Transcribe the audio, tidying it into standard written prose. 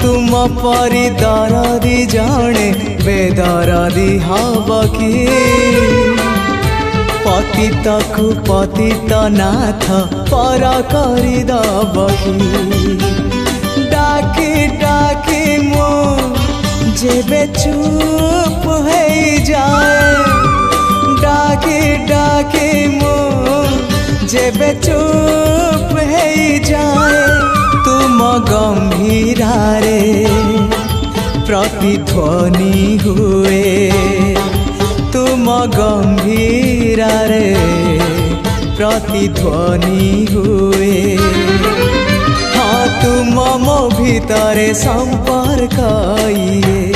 तुम परी दरदी जणे बेदरदी हब कि पतित को पतित नाथ पर करी दब कि डाकी डाकी मो जेबे चुप है जाए डाकी डाकी मो जेबे चुप है जाए तुम गंभीरारे प्रतिध्वनि हुए तुम गंभीरारे प्रतिध्वनि हुए हाँ तुम मो भितरे संपर्क ये